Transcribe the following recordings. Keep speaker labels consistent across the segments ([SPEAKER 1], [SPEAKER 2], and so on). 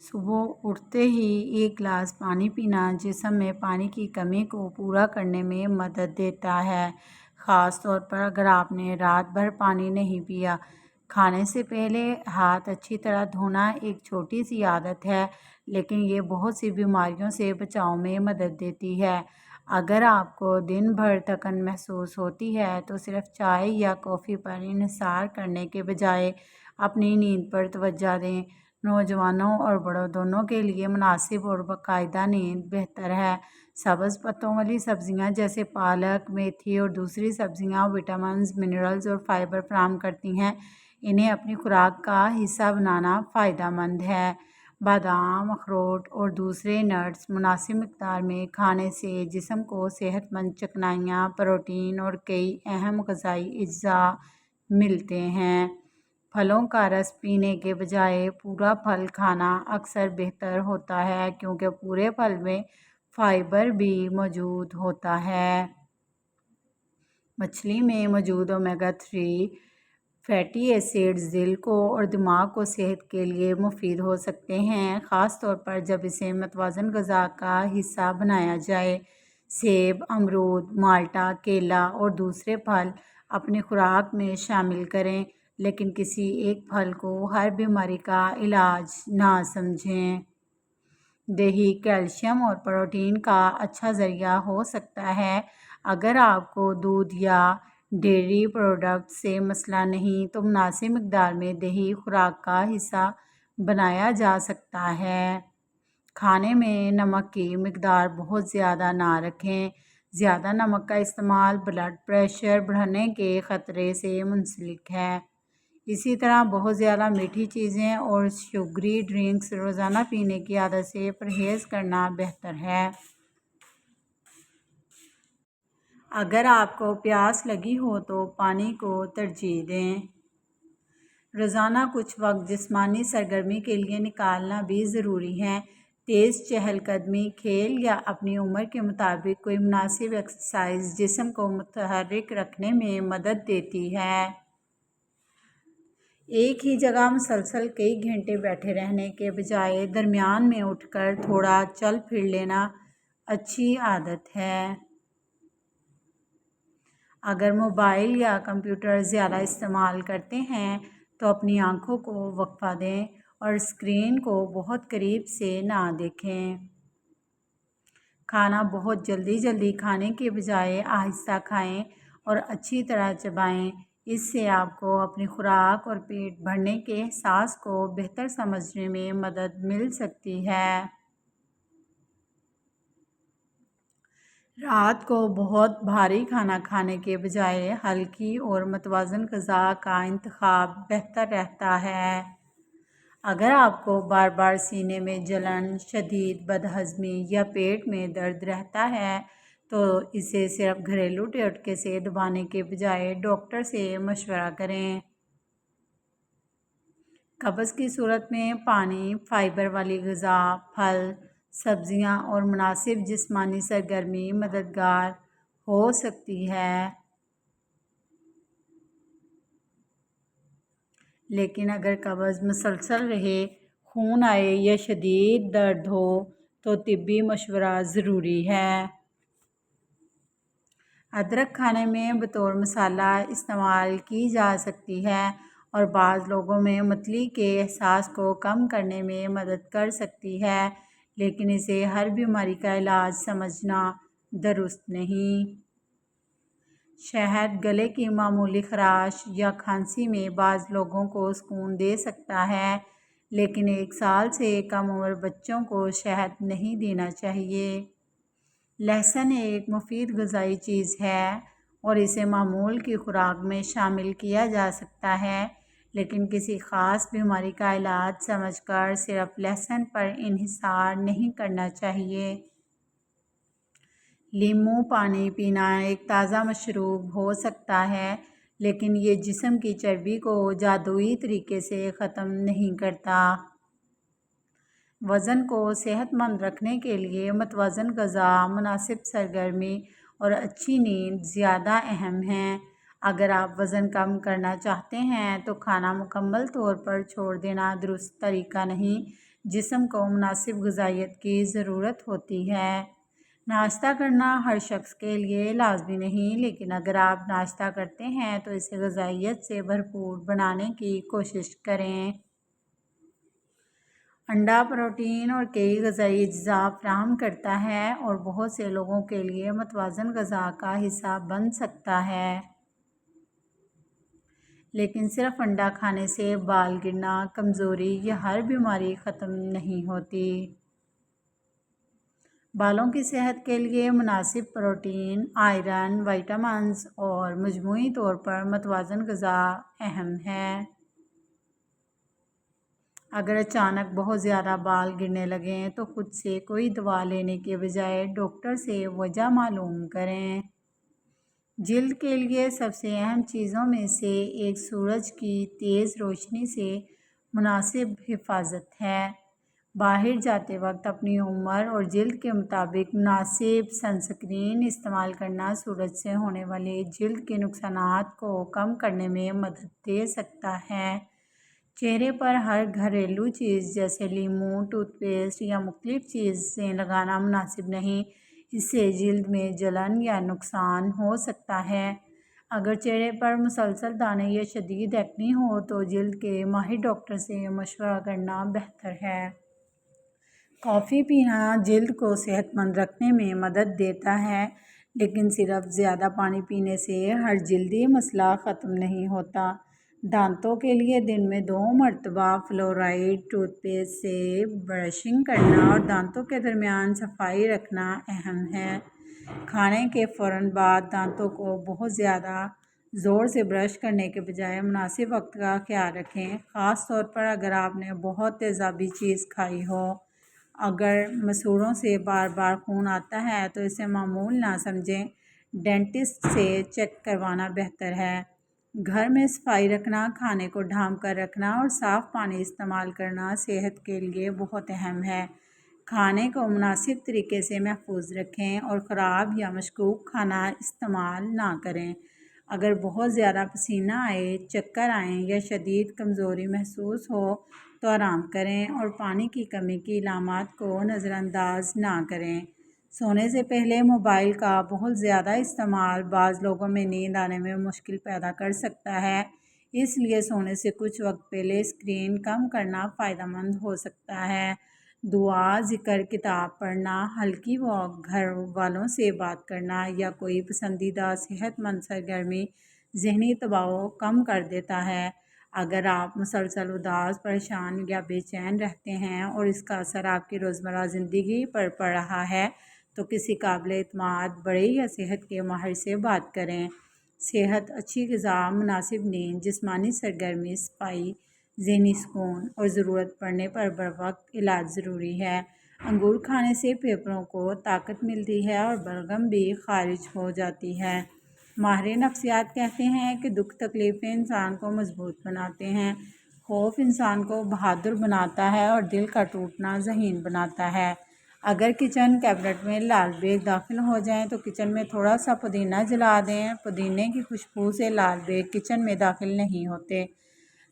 [SPEAKER 1] صبح اٹھتے ہی ایک گلاس پانی پینا جسم میں پانی کی کمی کو پورا کرنے میں مدد دیتا ہے، خاص طور پر اگر آپ نے رات بھر پانی نہیں پیا۔ کھانے سے پہلے ہاتھ اچھی طرح دھونا ایک چھوٹی سی عادت ہے، لیکن یہ بہت سی بیماریوں سے بچاؤ میں مدد دیتی ہے۔ اگر آپ کو دن بھر تھکن محسوس ہوتی ہے تو صرف چائے یا کافی پر انحصار کرنے کے بجائے اپنی نیند پر توجہ دیں۔ نوجوانوں اور بڑوں دونوں کے لیے مناسب اور باقاعدہ نیند بہتر ہے۔ سبز پتوں والی سبزیاں جیسے پالک، میتھی اور دوسری سبزیاں وٹامنز، منرلز اور فائبر فراہم کرتی ہیں۔ انہیں اپنی خوراک کا حصہ بنانا فائدہ مند ہے۔ بادام، اخروٹ اور دوسرے نٹس مناسب مقدار میں کھانے سے جسم کو صحت مند چکنائیاں، پروٹین اور کئی اہم غذائی اجزاء ملتے ہیں۔ پھلوں کا رس پینے کے بجائے پورا پھل کھانا اکثر بہتر ہوتا ہے کیونکہ پورے پھل میں فائبر بھی موجود ہوتا ہے۔ مچھلی میں موجود اومیگا 3 فیٹی ایسڈز دل کو اور دماغ کو صحت کے لیے مفید ہو سکتے ہیں، خاص طور پر جب اسے متوازن غذا کا حصہ بنایا جائے۔ سیب، امرود، مالٹا، کیلا اور دوسرے پھل اپنی خوراک میں شامل کریں، لیکن کسی ایک پھل کو ہر بیماری کا علاج نہ سمجھیں۔ دہی کیلشیم اور پروٹین کا اچھا ذریعہ ہو سکتا ہے۔ اگر آپ کو دودھ یا ڈیری پروڈکٹس سے مسئلہ نہیں تو مناسب مقدار میں دہی خوراک کا حصہ بنایا جا سکتا ہے۔ کھانے میں نمک کی مقدار بہت زیادہ نہ رکھیں۔ زیادہ نمک کا استعمال بلڈ پریشر بڑھنے کے خطرے سے منسلک ہے۔ اسی طرح بہت زیادہ میٹھی چیزیں اور شوگری ڈرنکس روزانہ پینے کی عادت سے پرہیز کرنا بہتر ہے۔ اگر آپ کو پیاس لگی ہو تو پانی کو ترجیح دیں۔ روزانہ کچھ وقت جسمانی سرگرمی کے لیے نکالنا بھی ضروری ہے۔ تیز چہل قدمی، کھیل یا اپنی عمر کے مطابق کوئی مناسب ایکسرسائز جسم کو متحرک رکھنے میں مدد دیتی ہے۔ ایک ہی جگہ مسلسل کئی گھنٹے بیٹھے رہنے کے بجائے درمیان میں اٹھ کر تھوڑا چل پھر لینا اچھی عادت ہے۔ اگر موبائل یا کمپیوٹر زیادہ استعمال کرتے ہیں تو اپنی آنکھوں کو وقفہ دیں اور اسکرین کو بہت قریب سے نہ دیکھیں۔ کھانا بہت جلدی کھانے کے بجائے آہستہ کھائیں اور اچھی طرح چبائیں۔ اس سے آپ کو اپنی خوراک اور پیٹ بھرنے کے احساس کو بہتر سمجھنے میں مدد مل سکتی ہے۔ رات کو بہت بھاری کھانا کھانے کے بجائے ہلکی اور متوازن غذا کا انتخاب بہتر رہتا ہے۔ اگر آپ کو بار بار سینے میں جلن، شدید بدہضمی یا پیٹ میں درد رہتا ہے تو اسے صرف گھریلو ٹوٹکے سے دبانے کے بجائے ڈاکٹر سے مشورہ کریں۔ قبض کی صورت میں پانی، فائبر والی غذا، پھل، سبزیاں اور مناسب جسمانی سرگرمی مددگار ہو سکتی ہے۔ لیکن اگر قبض مسلسل رہے، خون آئے یا شدید درد ہو تو طبی مشورہ ضروری ہے۔ ادرک کھانے میں بطور مسالہ استعمال کی جا سکتی ہے اور بعض لوگوں میں متلی کے احساس کو کم کرنے میں مدد کر سکتی ہے، لیکن اسے ہر بیماری کا علاج سمجھنا درست نہیں۔ شہد گلے کی معمولی خراش یا کھانسی میں بعض لوگوں کو سکون دے سکتا ہے، لیکن 1 سال سے کم عمر بچوں کو شہد نہیں دینا چاہیے۔ لہسن ایک مفید غذائی چیز ہے اور اسے معمول کی خوراک میں شامل کیا جا سکتا ہے، لیکن کسی خاص بیماری کا علاج سمجھ کر صرف لہسن پر انحصار نہیں کرنا چاہیے۔ لیموں پانی پینا ایک تازہ مشروب ہو سکتا ہے، لیکن یہ جسم کی چربی کو جادوئی طریقے سے ختم نہیں کرتا۔ وزن کو صحت مند رکھنے کے لیے متوازن غذا، مناسب سرگرمی اور اچھی نیند زیادہ اہم ہیں۔ اگر آپ وزن کم کرنا چاہتے ہیں تو کھانا مکمل طور پر چھوڑ دینا درست طریقہ نہیں۔ جسم کو مناسب غذائیت کی ضرورت ہوتی ہے۔ ناشتہ کرنا ہر شخص کے لیے لازمی نہیں، لیکن اگر آپ ناشتہ کرتے ہیں تو اسے غذائیت سے بھرپور بنانے کی کوشش کریں۔ انڈا پروٹین اور کئی غذائی اجزاء فراہم کرتا ہے اور بہت سے لوگوں کے لیے متوازن غذا کا حصہ بن سکتا ہے۔ لیکن صرف انڈا کھانے سے بال گرنا، کمزوری یا ہر بیماری ختم نہیں ہوتی۔ بالوں کی صحت کے لیے مناسب پروٹین، آئرن، وٹامنز اور مجموعی طور پر متوازن غذا اہم ہے۔ اگر اچانک بہت زیادہ بال گرنے لگیں تو خود سے کوئی دوا لینے کے بجائے ڈاکٹر سے وجہ معلوم کریں۔ جلد کے لیے سب سے اہم چیزوں میں سے ایک سورج کی تیز روشنی سے مناسب حفاظت ہے۔ باہر جاتے وقت اپنی عمر اور جلد کے مطابق مناسب سن سکرین استعمال کرنا سورج سے ہونے والے جلد کے نقصانات کو کم کرنے میں مدد دے سکتا ہے۔ چہرے پر ہر گھریلو چیز جیسے لیموں، ٹوتھ پیسٹ یا مختلف چیزیں لگانا مناسب نہیں، اس سے جلد میں جلن یا نقصان ہو سکتا ہے۔ اگر چہرے پر مسلسل دانے یا شدید ایکنی ہو تو جلد کے ماہر ڈاکٹر سے مشورہ کرنا بہتر ہے۔ کافی پینا جلد کو صحت مند رکھنے میں مدد دیتا ہے، لیکن صرف زیادہ پانی پینے سے ہر جلدی مسئلہ ختم نہیں ہوتا۔ دانتوں کے لیے دن میں 2 مرتبہ فلورائڈ ٹوتھ پیسٹ سے برشنگ کرنا اور دانتوں کے درمیان صفائی رکھنا اہم ہے۔ کھانے کے فوراً بعد دانتوں کو بہت زیادہ زور سے برش کرنے کے بجائے مناسب وقت کا خیال رکھیں، خاص طور پر اگر آپ نے بہت تیزابی چیز کھائی ہو۔ اگر مسوڑھوں سے بار بار خون آتا ہے تو اسے معمول نہ سمجھیں، ڈینٹسٹ سے چیک کروانا بہتر ہے۔ گھر میں صفائی رکھنا، کھانے کو ڈھانپ کر رکھنا اور صاف پانی استعمال کرنا صحت کے لیے بہت اہم ہے۔ کھانے کو مناسب طریقے سے محفوظ رکھیں اور خراب یا مشکوک کھانا استعمال نہ کریں۔ اگر بہت زیادہ پسینہ آئے، چکر آئیں یا شدید کمزوری محسوس ہو تو آرام کریں اور پانی کی کمی کی علامات کو نظر انداز نہ کریں۔ سونے سے پہلے موبائل کا بہت زیادہ استعمال بعض لوگوں میں نیند آنے میں مشکل پیدا کر سکتا ہے، اس لیے سونے سے کچھ وقت پہلے اسکرین کم کرنا فائدہ مند ہو سکتا ہے۔ دعا، ذکر، کتاب پڑھنا، ہلکی واک، گھر والوں سے بات کرنا یا کوئی پسندیدہ صحت مند سرگرمی ذہنی دباؤ کم کر دیتا ہے۔ اگر آپ مسلسل اداس، پریشان یا بے چین رہتے ہیں اور اس کا اثر آپ کی روزمرہ زندگی پر پڑ رہا ہے تو کسی قابل اعتماد بڑے یا صحت کے ماہر سے بات کریں۔ صحت، اچھی غذا، مناسب نیند، جسمانی سرگرمی، صفائی، ذہنی سکون اور ضرورت پڑنے پر بروقت علاج ضروری ہے۔ انگور کھانے سے پھیپھڑوں کو طاقت ملتی ہے اور بلغم بھی خارج ہو جاتی ہے۔ ماہر نفسیات کہتے ہیں کہ دکھ تکلیفیں انسان کو مضبوط بناتے ہیں، خوف انسان کو بہادر بناتا ہے اور دل کا ٹوٹنا ذہین بناتا ہے۔ اگر کچن کیبنٹ میں لال بیگ داخل ہو جائیں تو کچن میں تھوڑا سا پودینہ جلا دیں، پودینے کی خوشبو سے لال بیگ کچن میں داخل نہیں ہوتے۔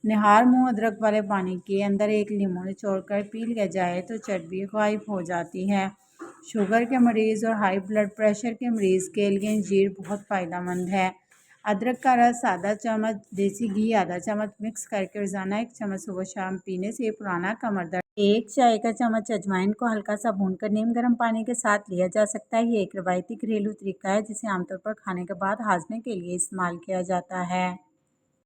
[SPEAKER 1] نہار منہ ادرک والے پانی کے اندر ایک لیموں نچوڑ کر پی لیا جائے تو چربی غائب ہو جاتی ہے۔ شوگر کے مریض اور ہائی بلڈ پریشر کے مریض کے لیے انجیر بہت فائدہ مند ہے۔ ادرک کا رس آدھا چمچ، دیسی گھی آدھا چمچ مکس کر کے روزانہ 1 چمچ صبح شام پینے سے پرانا کمر درد 1 چائے کا چمچ اجوائن کو ہلکا سا بھون کر نیم گرم پانی کے ساتھ لیا جا سکتا ہے۔ یہ ایک روایتی گھریلو طریقہ ہے جسے عام طور پر کھانے کے بعد ہاضمے کے لیے استعمال کیا جاتا ہے۔